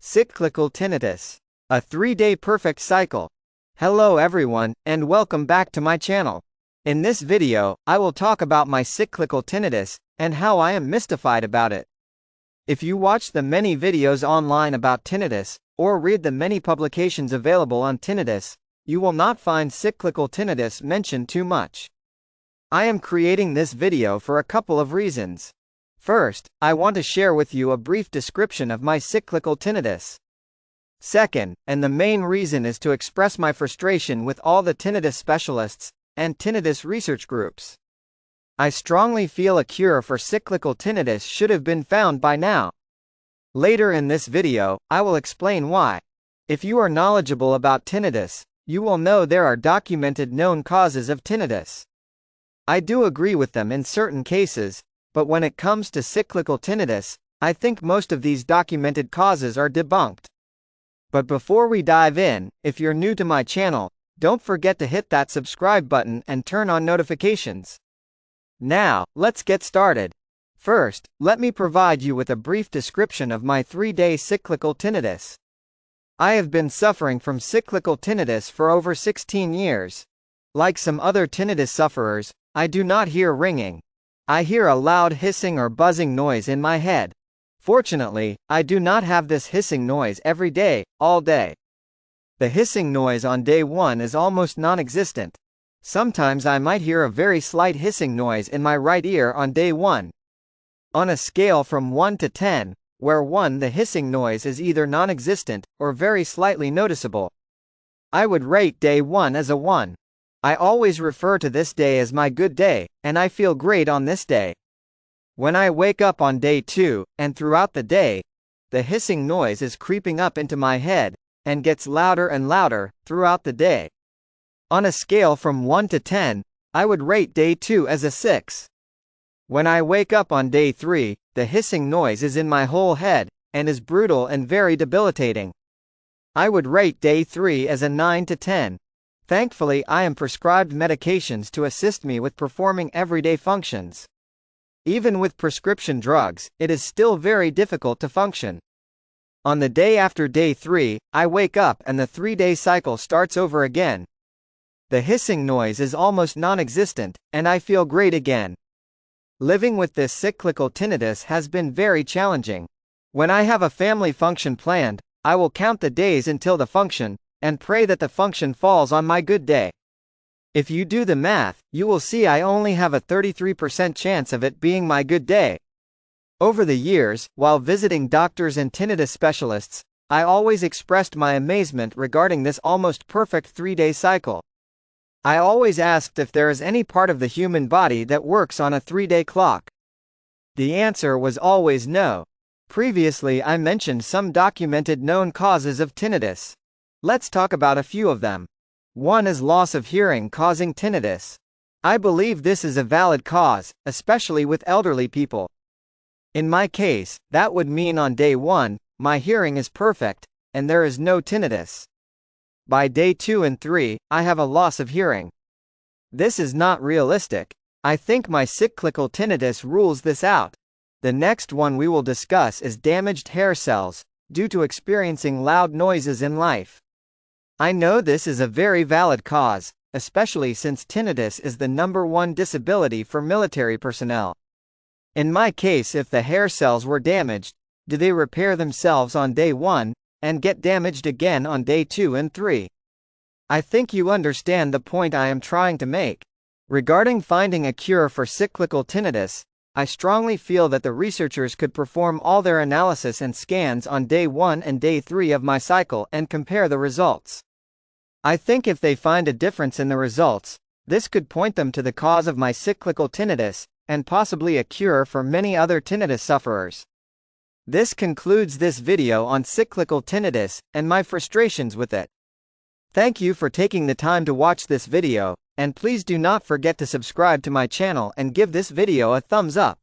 Cyclical tinnitus. A 3-day perfect cycle. Hello everyone, and welcome back to my channel. In this video, I will talk about my cyclical tinnitus, and how I am mystified about it. If you watch the many videos online about tinnitus, or read the many publications available on tinnitus, you will not find cyclical tinnitus mentioned too much. I am creating this video for a couple of reasons. First, I want to share with you a brief description of my cyclical tinnitus. Second, and the main reason is to express my frustration with all the tinnitus specialists and tinnitus research groups. I strongly feel a cure for cyclical tinnitus should have been found by now. Later in this video, I will explain why. If you are knowledgeable about tinnitus, you will know there are documented known causes of tinnitus. I do agree with them in certain cases, but when it comes to cyclical tinnitus, I think most of these documented causes are debunked. But before we dive in, if you're new to my channel, don't forget to hit that subscribe button and turn on notifications. Now, let's get started. First, let me provide you with a brief description of my 3-day cyclical tinnitus. I have been suffering from cyclical tinnitus for over 16 years. Like some other tinnitus sufferers, I do not hear ringing. I hear a loud hissing or buzzing noise in my head. Fortunately, I do not have this hissing noise every day, all day. The hissing noise on day 1 is almost non-existent. Sometimes I might hear a very slight hissing noise in my right ear on day 1. On a scale from 1 to 10, where 1 the hissing noise is either non-existent or very slightly noticeable, I would rate day 1 as a 1. I always refer to this day as my good day, and I feel great on this day. When I wake up on day 2, and throughout the day, the hissing noise is creeping up into my head, and gets louder and louder, throughout the day. On a scale from 1 to 10, I would rate day 2 as a 6. When I wake up on day 3, the hissing noise is in my whole head, and is brutal and very debilitating. I would rate day 3 as a 9 to 10. Thankfully, I am prescribed medications to assist me with performing everyday functions. Even with prescription drugs, it is still very difficult to function. On the day after day 3, I wake up and the 3-day cycle starts over again. The hissing noise is almost non-existent, and I feel great again. Living with this cyclical tinnitus has been very challenging. When I have a family function planned, I will count the days until the function, and pray that the function falls on my good day. If you do the math, you will see I only have a 33% chance of it being my good day. Over the years, while visiting doctors and tinnitus specialists, I always expressed my amazement regarding this almost perfect 3-day cycle. I always asked if there is any part of the human body that works on a 3-day clock. The answer was always no. Previously I mentioned some documented known causes of tinnitus. Let's talk about a few of them. 1 is loss of hearing causing tinnitus. I believe this is a valid cause, especially with elderly people. In my case, that would mean on day 1, my hearing is perfect, and there is no tinnitus. By day 2 and 3, I have a loss of hearing. This is not realistic. I think my cyclical tinnitus rules this out. The next one we will discuss is damaged hair cells, due to experiencing loud noises in life. I know this is a very valid cause, especially since tinnitus is the #1 disability for military personnel. In my case, if the hair cells were damaged, do they repair themselves on day 1, and get damaged again on day 2 and 3? I think you understand the point I am trying to make. Regarding finding a cure for cyclical tinnitus, I strongly feel that the researchers could perform all their analysis and scans on day 1 and day 3 of my cycle and compare the results. I think if they find a difference in the results, this could point them to the cause of my cyclical tinnitus, and possibly a cure for many other tinnitus sufferers. This concludes this video on cyclical tinnitus, and my frustrations with it. Thank you for taking the time to watch this video, and please do not forget to subscribe to my channel and give this video a thumbs up.